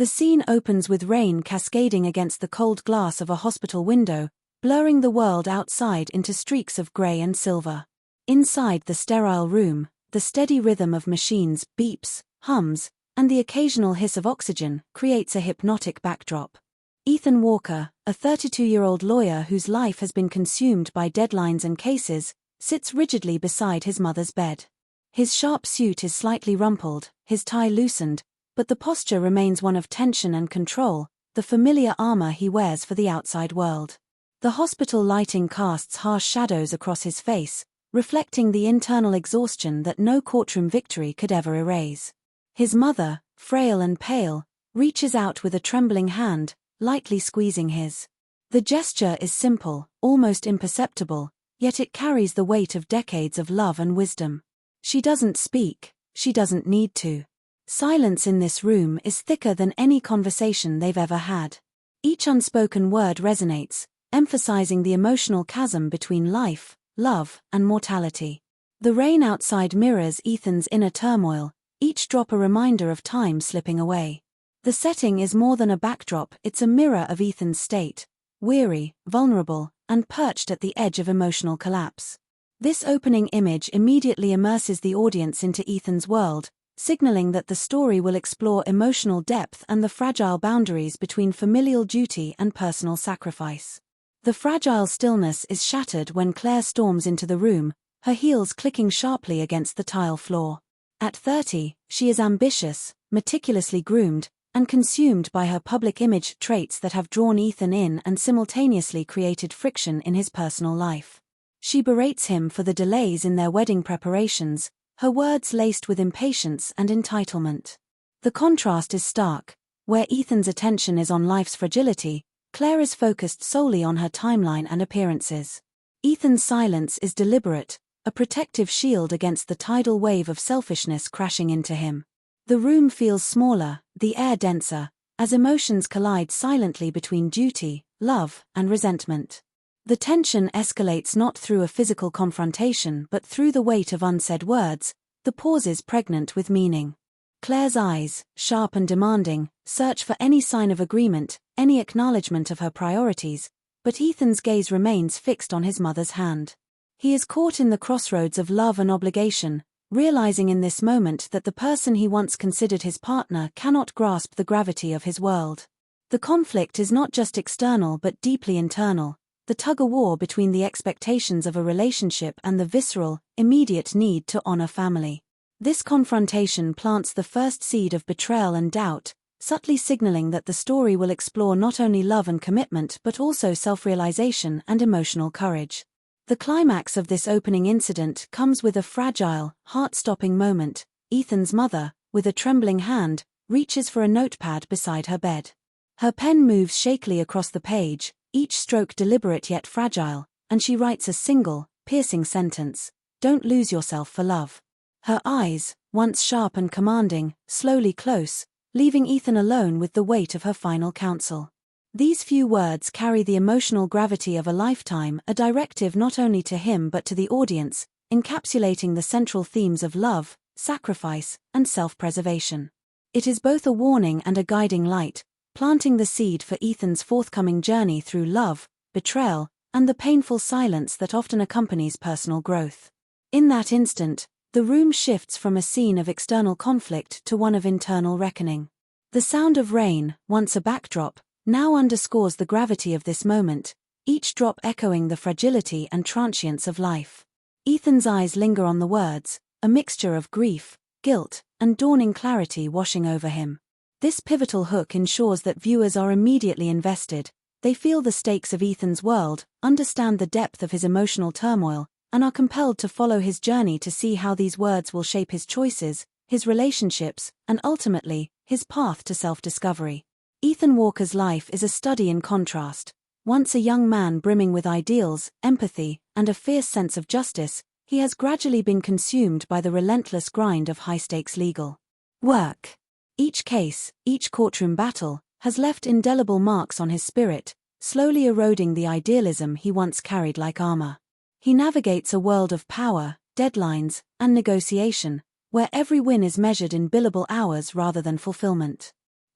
The scene opens with rain cascading against the cold glass of a hospital window, blurring the world outside into streaks of grey and silver. Inside the sterile room, the steady rhythm of machines beeps, hums, and the occasional hiss of oxygen creates a hypnotic backdrop. Ethan Walker, a 32-year-old lawyer whose life has been consumed by deadlines and cases, sits rigidly beside his mother's bed. His sharp suit is slightly rumpled, his tie loosened, but the posture remains one of tension and control, the familiar armor he wears for the outside world. The hospital lighting casts harsh shadows across his face, reflecting the internal exhaustion that no courtroom victory could ever erase. His mother, frail and pale, reaches out with a trembling hand, lightly squeezing his. The gesture is simple, almost imperceptible, yet it carries the weight of decades of love and wisdom. She doesn't speak, she doesn't need to. Silence in this room is thicker than any conversation they've ever had. Each unspoken word resonates, emphasizing the emotional chasm between life, love, and mortality. The rain outside mirrors Ethan's inner turmoil, each drop a reminder of time slipping away. The setting is more than a backdrop, it's a mirror of Ethan's state, weary, vulnerable, and perched at the edge of emotional collapse. This opening image immediately immerses the audience into Ethan's world, signaling that the story will explore emotional depth and the fragile boundaries between familial duty and personal sacrifice. The fragile stillness is shattered when Claire storms into the room, her heels clicking sharply against the tile floor. At 30, she is ambitious, meticulously groomed, and consumed by her public image traits that have drawn Ethan in and simultaneously created friction in his personal life. She berates him for the delays in their wedding preparations, her words laced with impatience and entitlement. The contrast is stark. Where Ethan's attention is on life's fragility, Claire is focused solely on her timeline and appearances. Ethan's silence is deliberate, a protective shield against the tidal wave of selfishness crashing into him. The room feels smaller, the air denser, as emotions collide silently between duty, love, and resentment. The tension escalates not through a physical confrontation but through the weight of unsaid words, the pauses pregnant with meaning. Claire's eyes, sharp and demanding, search for any sign of agreement, any acknowledgement of her priorities, but Ethan's gaze remains fixed on his mother's hand. He is caught in the crossroads of love and obligation, realizing in this moment that the person he once considered his partner cannot grasp the gravity of his world. The conflict is not just external but deeply internal, the tug-of-war between the expectations of a relationship and the visceral, immediate need to honor family. This confrontation plants the first seed of betrayal and doubt, subtly signaling that the story will explore not only love and commitment but also self-realization and emotional courage. The climax of this opening incident comes with a fragile, heart-stopping moment. Ethan's mother, with a trembling hand, reaches for a notepad beside her bed. Her pen moves shakily across the page, each stroke deliberate yet fragile, and she writes a single, piercing sentence: "Don't lose yourself for love." Her eyes, once sharp and commanding, slowly close, leaving Ethan alone with the weight of her final counsel. These few words carry the emotional gravity of a lifetime, a directive not only to him but to the audience, encapsulating the central themes of love, sacrifice, and self-preservation. It is both a warning and a guiding light, planting the seed for Ethan's forthcoming journey through love, betrayal, and the painful silence that often accompanies personal growth. In that instant, the room shifts from a scene of external conflict to one of internal reckoning. The sound of rain, once a backdrop, now underscores the gravity of this moment, each drop echoing the fragility and transience of life. Ethan's eyes linger on the words, a mixture of grief, guilt, and dawning clarity washing over him. This pivotal hook ensures that viewers are immediately invested, they feel the stakes of Ethan's world, understand the depth of his emotional turmoil, and are compelled to follow his journey to see how these words will shape his choices, his relationships, and ultimately, his path to self-discovery. Ethan Walker's life is a study in contrast. Once a young man brimming with ideals, empathy, and a fierce sense of justice, he has gradually been consumed by the relentless grind of high-stakes legal work. Each case, each courtroom battle, has left indelible marks on his spirit, slowly eroding the idealism he once carried like armor. He navigates a world of power, deadlines, and negotiation, where every win is measured in billable hours rather than fulfillment.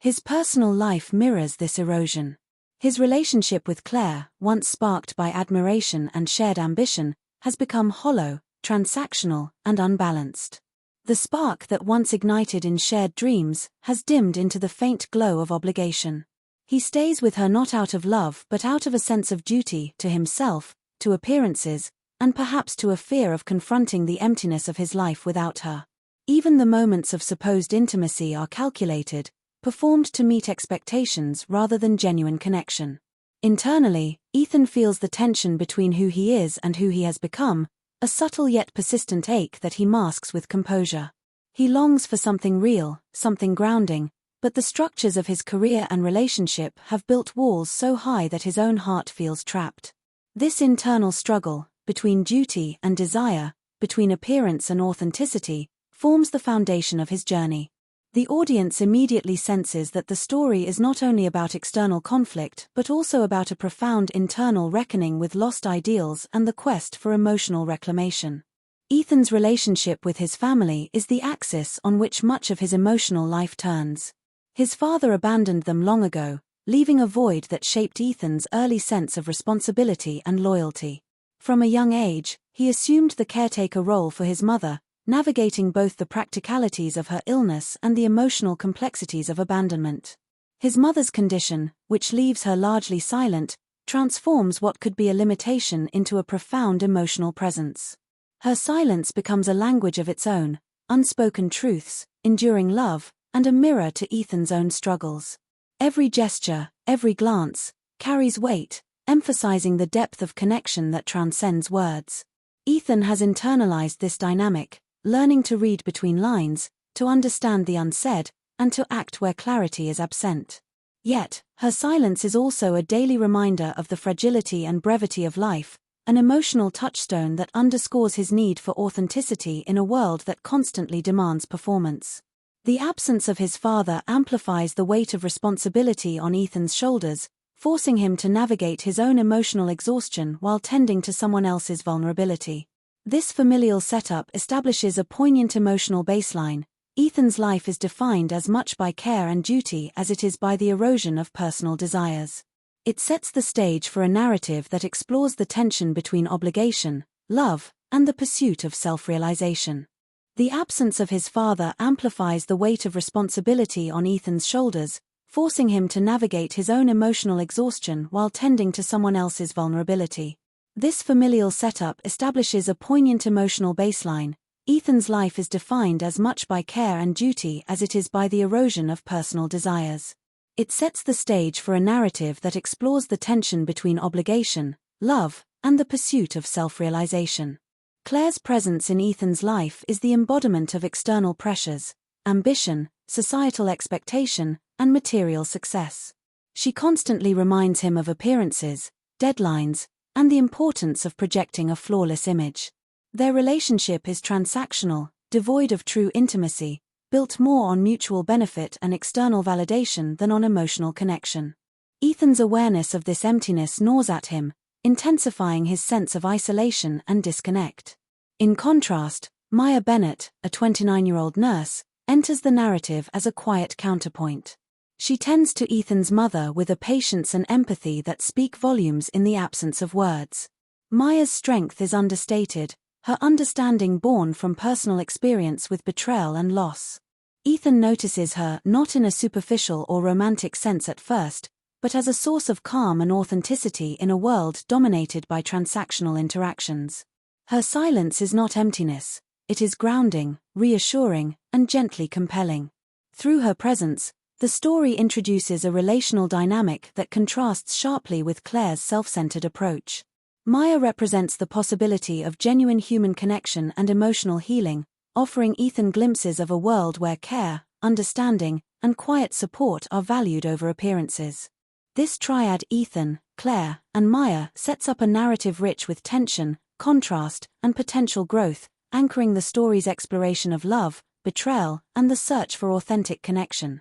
His personal life mirrors this erosion. His relationship with Claire, once sparked by admiration and shared ambition, has become hollow, transactional, and unbalanced. The spark that once ignited in shared dreams has dimmed into the faint glow of obligation. He stays with her not out of love but out of a sense of duty to himself, to appearances, and perhaps to a fear of confronting the emptiness of his life without her. Even the moments of supposed intimacy are calculated, performed to meet expectations rather than genuine connection. Internally, Ethan feels the tension between who he is and who he has become, a subtle yet persistent ache that he masks with composure. He longs for something real, something grounding, but the structures of his career and relationship have built walls so high that his own heart feels trapped. This internal struggle, between duty and desire, between appearance and authenticity, forms the foundation of his journey. The audience immediately senses that the story is not only about external conflict but also about a profound internal reckoning with lost ideals and the quest for emotional reclamation. Ethan's relationship with his family is the axis on which much of his emotional life turns. His father abandoned them long ago, leaving a void that shaped Ethan's early sense of responsibility and loyalty. From a young age, he assumed the caretaker role for his mother, navigating both the practicalities of her illness and the emotional complexities of abandonment. His mother's condition, which leaves her largely silent, transforms what could be a limitation into a profound emotional presence. Her silence becomes a language of its own, unspoken truths, enduring love, and a mirror to Ethan's own struggles. Every gesture, every glance, carries weight, emphasizing the depth of connection that transcends words. Ethan has internalized this dynamic, learning to read between lines, to understand the unsaid, and to act where clarity is absent. Yet, her silence is also a daily reminder of the fragility and brevity of life, an emotional touchstone that underscores his need for authenticity in a world that constantly demands performance. The absence of his father amplifies the weight of responsibility on Ethan's shoulders, forcing him to navigate his own emotional exhaustion while tending to someone else's vulnerability. This familial setup establishes a poignant emotional baseline. Ethan's life is defined as much by care and duty as it is by the erosion of personal desires. It sets the stage for a narrative that explores the tension between obligation, love, and the pursuit of self-realization. The absence of his father amplifies the weight of responsibility on Ethan's shoulders, forcing him to navigate his own emotional exhaustion while tending to someone else's vulnerability. This familial setup establishes a poignant emotional baseline. Ethan's life is defined as much by care and duty as it is by the erosion of personal desires. It sets the stage for a narrative that explores the tension between obligation, love, and the pursuit of self-realization. Claire's presence in Ethan's life is the embodiment of external pressures, ambition, societal expectation, and material success. She constantly reminds him of appearances, deadlines, and the importance of projecting a flawless image. Their relationship is transactional, devoid of true intimacy, built more on mutual benefit and external validation than on emotional connection. Ethan's awareness of this emptiness gnaws at him, intensifying his sense of isolation and disconnect. In contrast, Maya Bennett, a 29-year-old nurse, enters the narrative as a quiet counterpoint. She tends to Ethan's mother with a patience and empathy that speak volumes in the absence of words. Maya's strength is understated, her understanding born from personal experience with betrayal and loss. Ethan notices her not in a superficial or romantic sense at first, but as a source of calm and authenticity in a world dominated by transactional interactions. Her silence is not emptiness, it is grounding, reassuring, and gently compelling. Through her presence, the story introduces a relational dynamic that contrasts sharply with Claire's self-centered approach. Maya represents the possibility of genuine human connection and emotional healing, offering Ethan glimpses of a world where care, understanding, and quiet support are valued over appearances. This triad Ethan, Claire, and Maya sets up a narrative rich with tension, contrast, and potential growth, anchoring the story's exploration of love, betrayal, and the search for authentic connection.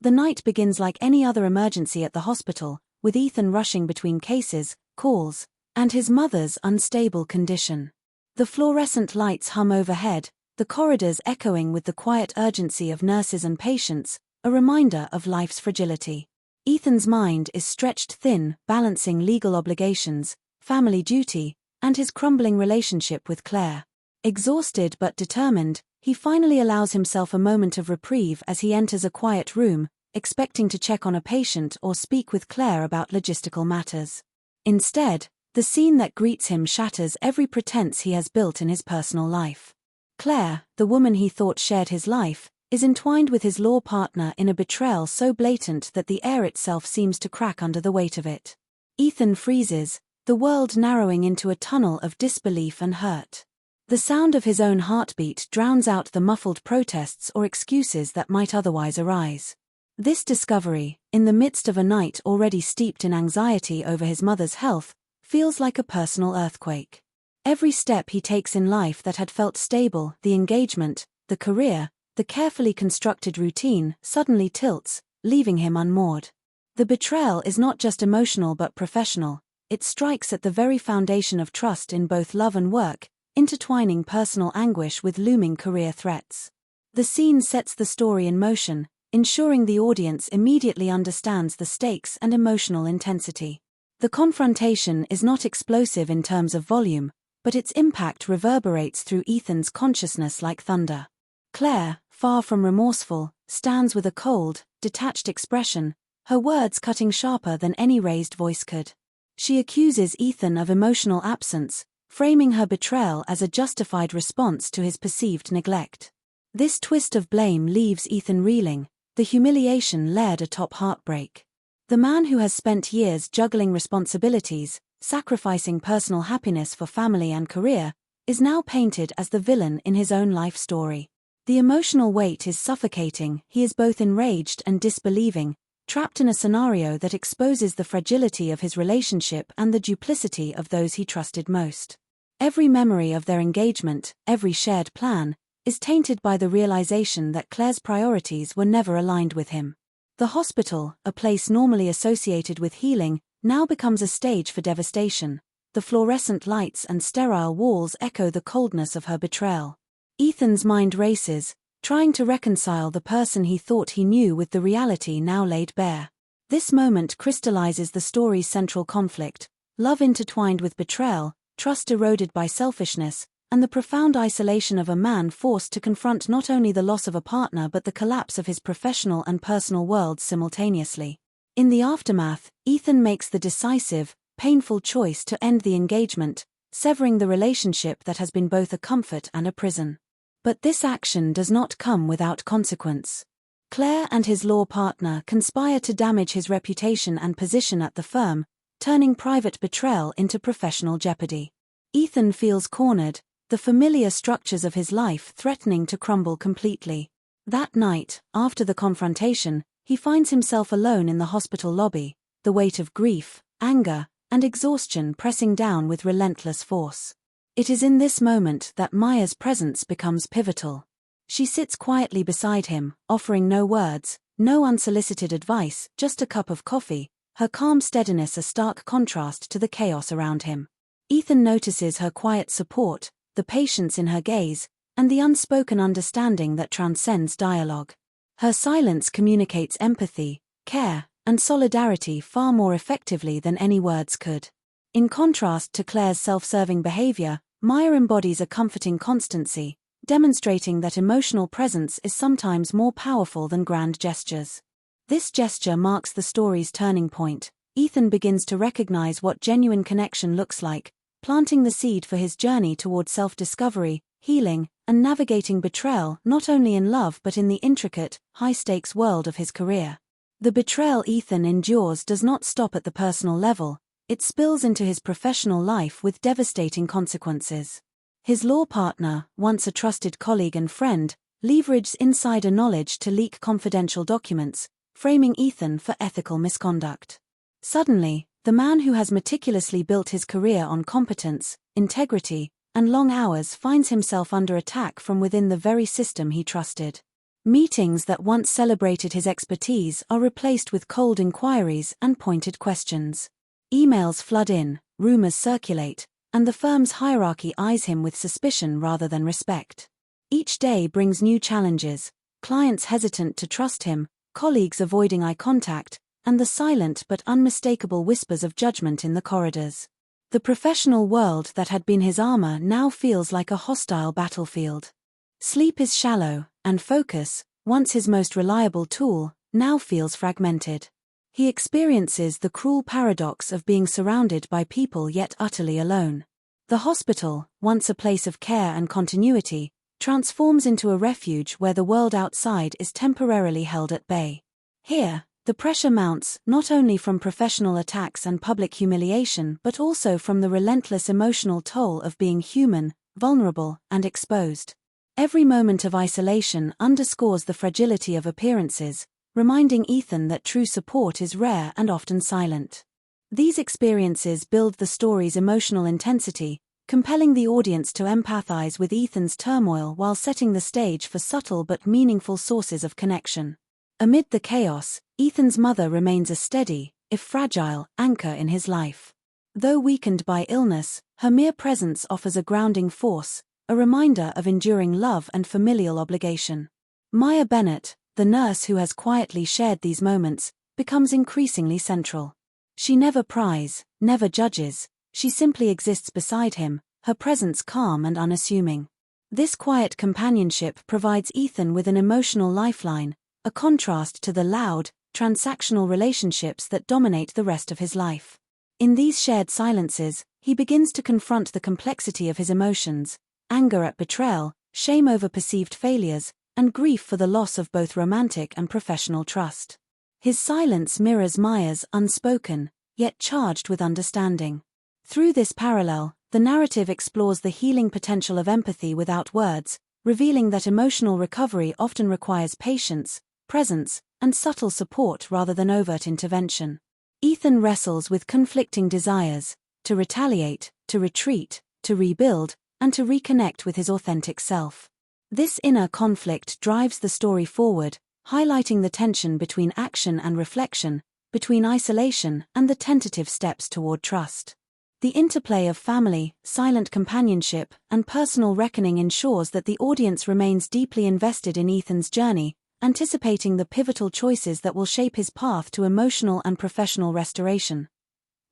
The night begins like any other emergency at the hospital, with Ethan rushing between cases, calls, and his mother's unstable condition. The fluorescent lights hum overhead, the corridors echoing with the quiet urgency of nurses and patients, a reminder of life's fragility. Ethan's mind is stretched thin, balancing legal obligations, family duty, and his crumbling relationship with Claire. Exhausted but determined, he finally allows himself a moment of reprieve as he enters a quiet room, expecting to check on a patient or speak with Claire about logistical matters. Instead, the scene that greets him shatters every pretense he has built in his personal life. Claire, the woman he thought shared his life, is entwined with his law partner in a betrayal so blatant that the air itself seems to crack under the weight of it. Ethan freezes, the world narrowing into a tunnel of disbelief and hurt. The sound of his own heartbeat drowns out the muffled protests or excuses that might otherwise arise. This discovery, in the midst of a night already steeped in anxiety over his mother's health, feels like a personal earthquake. Every step he takes in life that had felt stable, the engagement, the career, the carefully constructed routine, suddenly tilts, leaving him unmoored. The betrayal is not just emotional but professional. It strikes at the very foundation of trust in both love and work, intertwining personal anguish with looming career threats. The scene sets the story in motion, ensuring the audience immediately understands the stakes and emotional intensity. The confrontation is not explosive in terms of volume, but its impact reverberates through Ethan's consciousness like thunder. Claire, far from remorseful, stands with a cold, detached expression, her words cutting sharper than any raised voice could. She accuses Ethan of emotional absence, framing her betrayal as a justified response to his perceived neglect. This twist of blame leaves Ethan reeling, the humiliation layered atop heartbreak. The man who has spent years juggling responsibilities, sacrificing personal happiness for family and career, is now painted as the villain in his own life story. The emotional weight is suffocating. He is both enraged and disbelieving, trapped in a scenario that exposes the fragility of his relationship and the duplicity of those he trusted most. Every memory of their engagement, every shared plan, is tainted by the realization that Claire's priorities were never aligned with him. The hospital, a place normally associated with healing, now becomes a stage for devastation. The fluorescent lights and sterile walls echo the coldness of her betrayal. Ethan's mind races, trying to reconcile the person he thought he knew with the reality now laid bare. This moment crystallizes the story's central conflict: love intertwined with betrayal, trust eroded by selfishness, and the profound isolation of a man forced to confront not only the loss of a partner but the collapse of his professional and personal worlds simultaneously. In the aftermath, Ethan makes the decisive, painful choice to end the engagement, severing the relationship that has been both a comfort and a prison. But this action does not come without consequence. Claire and his law partner conspire to damage his reputation and position at the firm, turning private betrayal into professional jeopardy. Ethan feels cornered, the familiar structures of his life threatening to crumble completely. That night, after the confrontation, he finds himself alone in the hospital lobby, the weight of grief, anger, and exhaustion pressing down with relentless force. It is in this moment that Maya's presence becomes pivotal. She sits quietly beside him, offering no words, no unsolicited advice, just a cup of coffee, her calm steadiness a stark contrast to the chaos around him. Ethan notices her quiet support, the patience in her gaze, and the unspoken understanding that transcends dialogue. Her silence communicates empathy, care, and solidarity far more effectively than any words could. In contrast to Claire's self-serving behavior, Maya embodies a comforting constancy, demonstrating that emotional presence is sometimes more powerful than grand gestures. This gesture marks the story's turning point. Ethan begins to recognize what genuine connection looks like, planting the seed for his journey toward self-discovery, healing, and navigating betrayal not only in love but in the intricate, high-stakes world of his career. The betrayal Ethan endures does not stop at the personal level. It spills into his professional life with devastating consequences. His law partner, once a trusted colleague and friend, leveraged insider knowledge to leak confidential documents, framing Ethan for ethical misconduct. Suddenly, the man who has meticulously built his career on competence, integrity, and long hours finds himself under attack from within the very system he trusted. Meetings that once celebrated his expertise are replaced with cold inquiries and pointed questions. Emails flood in, rumors circulate, and the firm's hierarchy eyes him with suspicion rather than respect. Each day brings new challenges, clients hesitant to trust him, colleagues avoiding eye contact, and the silent but unmistakable whispers of judgment in the corridors. The professional world that had been his armor now feels like a hostile battlefield. Sleep is shallow, and focus, once his most reliable tool, now feels fragmented. He experiences the cruel paradox of being surrounded by people yet utterly alone. The hospital, once a place of care and continuity, transforms into a refuge where the world outside is temporarily held at bay. Here, the pressure mounts not only from professional attacks and public humiliation but also from the relentless emotional toll of being human, vulnerable, and exposed. Every moment of isolation underscores the fragility of appearances, reminding Ethan that true support is rare and often silent. These experiences build the story's emotional intensity, compelling the audience to empathize with Ethan's turmoil while setting the stage for subtle but meaningful sources of connection. Amid the chaos, Ethan's mother remains a steady, if fragile, anchor in his life. Though weakened by illness, her mere presence offers a grounding force, a reminder of enduring love and familial obligation. Maya Bennett, the nurse who has quietly shared these moments, becomes increasingly central. She never pries, never judges, she simply exists beside him, her presence calm and unassuming. This quiet companionship provides Ethan with an emotional lifeline, a contrast to the loud, transactional relationships that dominate the rest of his life. In these shared silences, he begins to confront the complexity of his emotions: anger at betrayal, shame over perceived failures, and grief for the loss of both romantic and professional trust. His silence mirrors Maya's, unspoken, yet charged with understanding. Through this parallel, the narrative explores the healing potential of empathy without words, revealing that emotional recovery often requires patience, presence, and subtle support rather than overt intervention. Ethan wrestles with conflicting desires: to retaliate, to retreat, to rebuild, and to reconnect with his authentic self. This inner conflict drives the story forward, highlighting the tension between action and reflection, between isolation and the tentative steps toward trust. The interplay of family, silent companionship, and personal reckoning ensures that the audience remains deeply invested in Ethan's journey, anticipating the pivotal choices that will shape his path to emotional and professional restoration.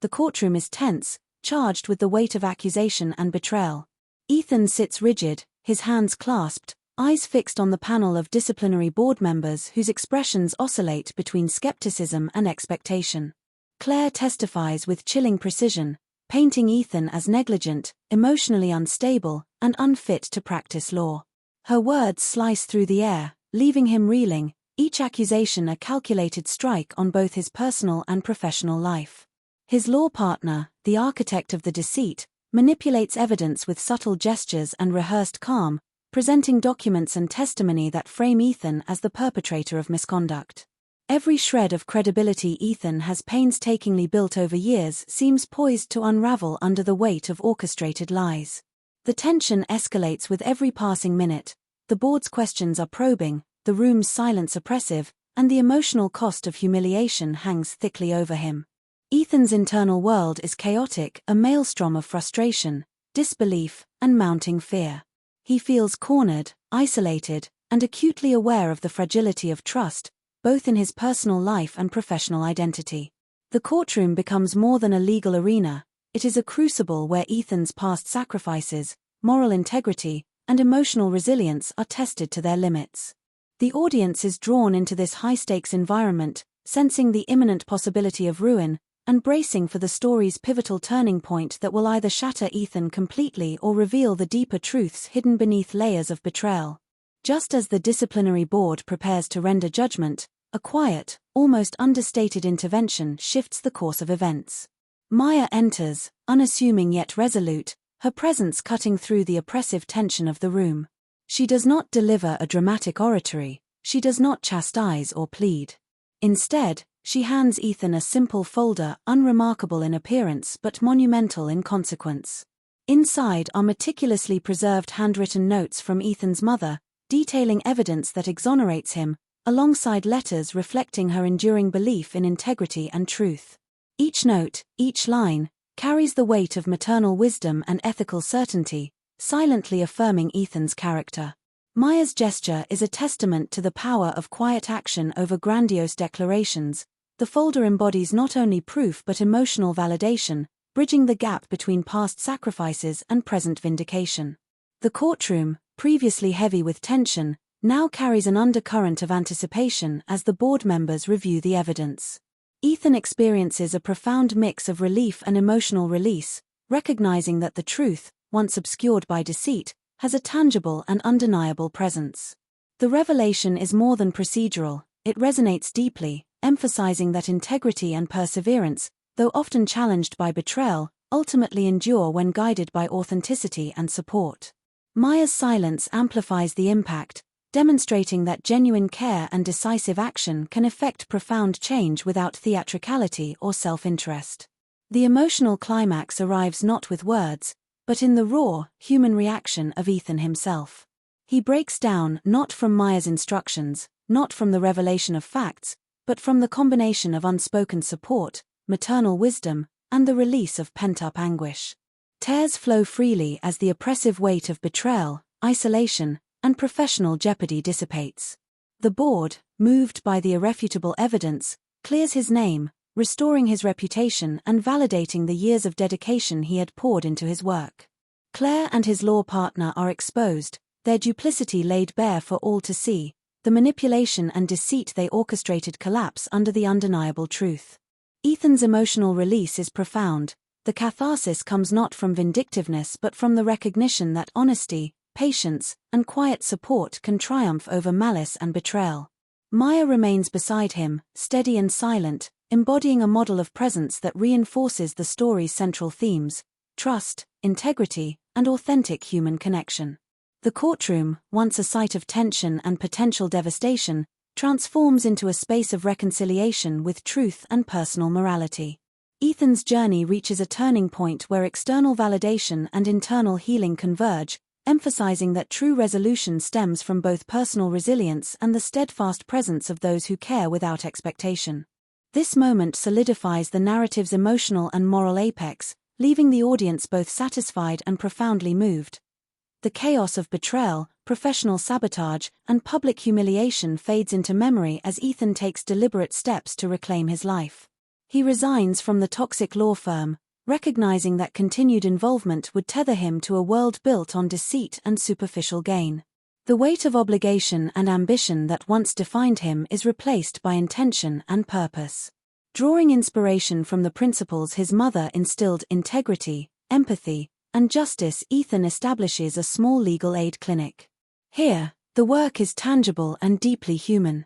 The courtroom is tense, charged with the weight of accusation and betrayal. Ethan sits rigid, his hands clasped, eyes fixed on the panel of disciplinary board members whose expressions oscillate between skepticism and expectation. Claire testifies with chilling precision, painting Ethan as negligent, emotionally unstable, and unfit to practice law. Her words slice through the air, leaving him reeling, each accusation a calculated strike on both his personal and professional life. His law partner, the architect of the deceit, manipulates evidence with subtle gestures and rehearsed calm, presenting documents and testimony that frame Ethan as the perpetrator of misconduct. Every shred of credibility Ethan has painstakingly built over years seems poised to unravel under the weight of orchestrated lies. The tension escalates with every passing minute, the board's questions are probing, the room's silence oppressive, and the emotional cost of humiliation hangs thickly over him. Ethan's internal world is chaotic, a maelstrom of frustration, disbelief, and mounting fear. He feels cornered, isolated, and acutely aware of the fragility of trust, both in his personal life and professional identity. The courtroom becomes more than a legal arena, it is a crucible where Ethan's past sacrifices, moral integrity, and emotional resilience are tested to their limits. The audience is drawn into this high-stakes environment, sensing the imminent possibility of ruin, and bracing for the story's pivotal turning point that will either shatter Ethan completely or reveal the deeper truths hidden beneath layers of betrayal. Just as the disciplinary board prepares to render judgment, a quiet, almost understated intervention shifts the course of events. Maya enters, unassuming yet resolute, her presence cutting through the oppressive tension of the room. She does not deliver a dramatic oratory, she does not chastise or plead. Instead, she hands Ethan a simple folder, unremarkable in appearance but monumental in consequence. Inside are meticulously preserved handwritten notes from Ethan's mother, detailing evidence that exonerates him, alongside letters reflecting her enduring belief in integrity and truth. Each note, each line, carries the weight of maternal wisdom and ethical certainty, silently affirming Ethan's character. Maya's gesture is a testament to the power of quiet action over grandiose declarations. The folder embodies not only proof but emotional validation, bridging the gap between past sacrifices and present vindication. The courtroom, previously heavy with tension, now carries an undercurrent of anticipation as the board members review the evidence. Ethan experiences a profound mix of relief and emotional release, recognizing that the truth, once obscured by deceit, has a tangible and undeniable presence. The revelation is more than procedural, it resonates deeply, emphasizing that integrity and perseverance, though often challenged by betrayal, ultimately endure when guided by authenticity and support. Maya's silence amplifies the impact, demonstrating that genuine care and decisive action can effect profound change without theatricality or self-interest. The emotional climax arrives not with words, but in the raw, human reaction of Ethan himself. He breaks down not from Maya's instructions, not from the revelation of facts, but from the combination of unspoken support, maternal wisdom, and the release of pent-up anguish. Tears flow freely as the oppressive weight of betrayal, isolation, and professional jeopardy dissipates. The board, moved by the irrefutable evidence, clears his name, restoring his reputation and validating the years of dedication he had poured into his work. Claire and his law partner are exposed, their duplicity laid bare for all to see, the manipulation and deceit they orchestrated collapse under the undeniable truth. Ethan's emotional release is profound. The catharsis comes not from vindictiveness but from the recognition that honesty, patience, and quiet support can triumph over malice and betrayal. Maya remains beside him, steady and silent, embodying a model of presence that reinforces the story's central themes: trust, integrity, and authentic human connection. The courtroom, once a site of tension and potential devastation, transforms into a space of reconciliation with truth and personal morality. Ethan's journey reaches a turning point where external validation and internal healing converge, emphasizing that true resolution stems from both personal resilience and the steadfast presence of those who care without expectation. This moment solidifies the narrative's emotional and moral apex, leaving the audience both satisfied and profoundly moved. The chaos of betrayal, professional sabotage, and public humiliation fades into memory as Ethan takes deliberate steps to reclaim his life. He resigns from the toxic law firm, recognizing that continued involvement would tether him to a world built on deceit and superficial gain. The weight of obligation and ambition that once defined him is replaced by intention and purpose. Drawing inspiration from the principles his mother instilled: integrity, empathy, and justice, Ethan establishes a small legal aid clinic. Here, the work is tangible and deeply human.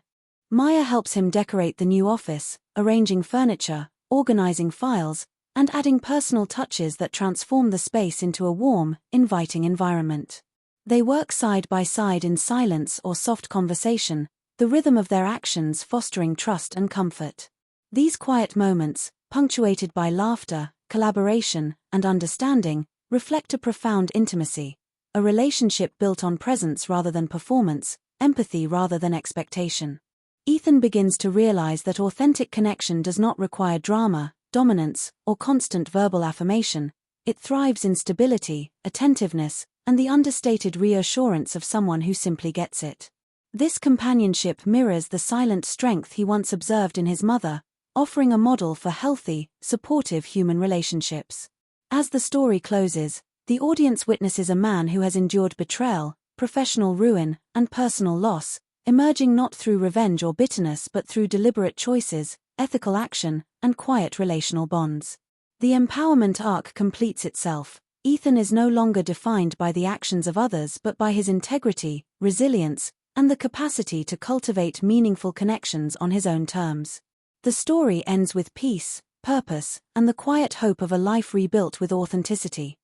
Maya helps him decorate the new office, arranging furniture, organizing files, and adding personal touches that transform the space into a warm, inviting environment. They work side by side in silence or soft conversation, the rhythm of their actions fostering trust and comfort. These quiet moments, punctuated by laughter, collaboration, and understanding, reflect a profound intimacy, a relationship built on presence rather than performance, empathy rather than expectation. Ethan begins to realize that authentic connection does not require drama, dominance, or constant verbal affirmation. It thrives in stability, attentiveness, and the understated reassurance of someone who simply gets it. This companionship mirrors the silent strength he once observed in his mother, offering a model for healthy, supportive human relationships. As the story closes, the audience witnesses a man who has endured betrayal, professional ruin, and personal loss, emerging not through revenge or bitterness but through deliberate choices, ethical action, and quiet relational bonds. The empowerment arc completes itself. Ethan is no longer defined by the actions of others but by his integrity, resilience, and the capacity to cultivate meaningful connections on his own terms. The story ends with peace, purpose, and the quiet hope of a life rebuilt with authenticity.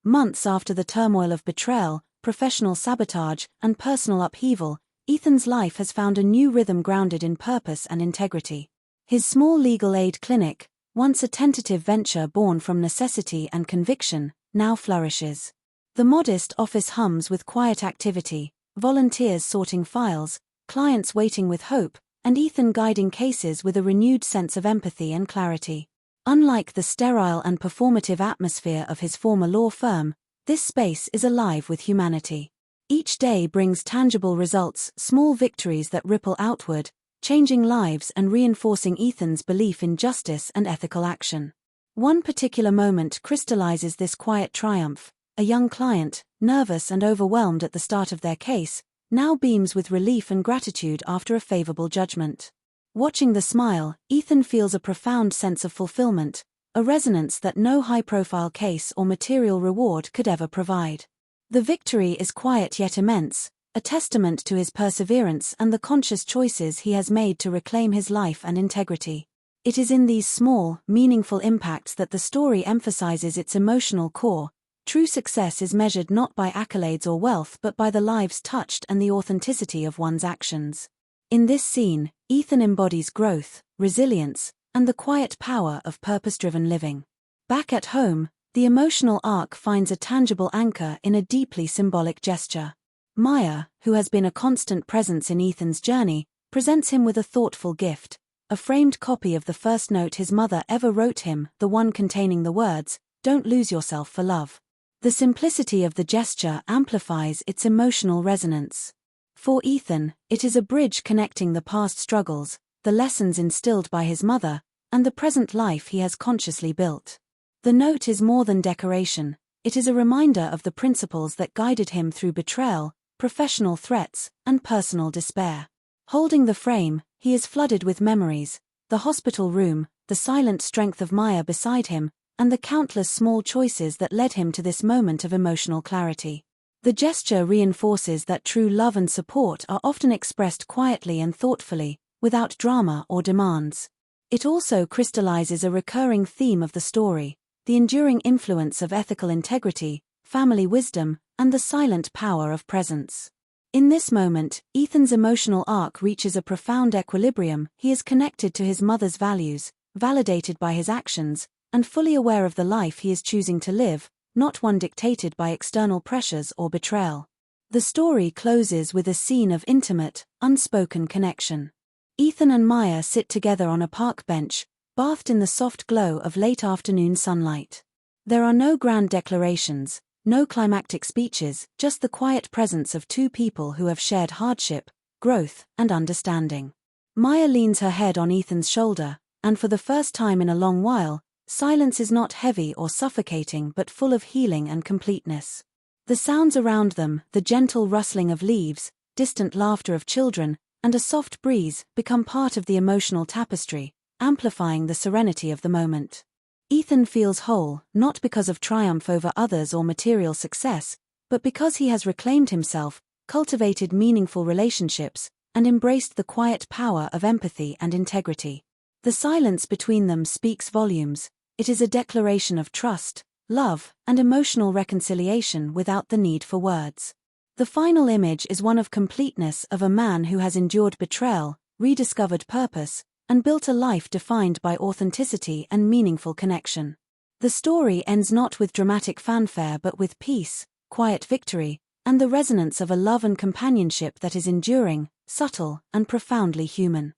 Months after the turmoil of betrayal, professional sabotage, and personal upheaval, Ethan's life has found a new rhythm grounded in purpose and integrity. His small legal aid clinic, once a tentative venture born from necessity and conviction, now flourishes. The modest office hums with quiet activity, volunteers sorting files, clients waiting with hope, and Ethan guiding cases with a renewed sense of empathy and clarity. Unlike the sterile and performative atmosphere of his former law firm, this space is alive with humanity. Each day brings tangible results, small victories that ripple outward, changing lives and reinforcing Ethan's belief in justice and ethical action. One particular moment crystallizes this quiet triumph. A young client, nervous and overwhelmed at the start of their case, now beams with relief and gratitude after a favorable judgment. Watching the smile, Ethan feels a profound sense of fulfillment, a resonance that no high-profile case or material reward could ever provide. The victory is quiet yet immense, a testament to his perseverance and the conscious choices he has made to reclaim his life and integrity. It is in these small, meaningful impacts that the story emphasizes its emotional core. True success is measured not by accolades or wealth but by the lives touched and the authenticity of one's actions. In this scene, Ethan embodies growth, resilience, and the quiet power of purpose-driven living. Back at home, the emotional arc finds a tangible anchor in a deeply symbolic gesture. Maya, who has been a constant presence in Ethan's journey, presents him with a thoughtful gift, a framed copy of the first note his mother ever wrote him, the one containing the words, "Don't lose yourself for love." The simplicity of the gesture amplifies its emotional resonance. For Ethan, it is a bridge connecting the past struggles, the lessons instilled by his mother, and the present life he has consciously built. The note is more than decoration, it is a reminder of the principles that guided him through betrayal, professional threats, and personal despair. Holding the frame, he is flooded with memories, the hospital room, the silent strength of Maya beside him, and the countless small choices that led him to this moment of emotional clarity. The gesture reinforces that true love and support are often expressed quietly and thoughtfully, without drama or demands. It also crystallizes a recurring theme of the story, the enduring influence of ethical integrity, family wisdom, and the silent power of presence. In this moment, Ethan's emotional arc reaches a profound equilibrium. He is connected to his mother's values, validated by his actions, and fully aware of the life he is choosing to live, not one dictated by external pressures or betrayal. The story closes with a scene of intimate, unspoken connection. Ethan and Maya sit together on a park bench, bathed in the soft glow of late afternoon sunlight. There are no grand declarations, no climactic speeches, just the quiet presence of two people who have shared hardship, growth, and understanding. Maya leans her head on Ethan's shoulder, and for the first time in a long while, silence is not heavy or suffocating but full of healing and completeness. The sounds around them, the gentle rustling of leaves, distant laughter of children, and a soft breeze, become part of the emotional tapestry, amplifying the serenity of the moment. Ethan feels whole, not because of triumph over others or material success, but because he has reclaimed himself, cultivated meaningful relationships, and embraced the quiet power of empathy and integrity. The silence between them speaks volumes. It is a declaration of trust, love, and emotional reconciliation without the need for words. The final image is one of completeness, of a man who has endured betrayal, rediscovered purpose, and built a life defined by authenticity and meaningful connection. The story ends not with dramatic fanfare but with peace, quiet victory, and the resonance of a love and companionship that is enduring, subtle, and profoundly human.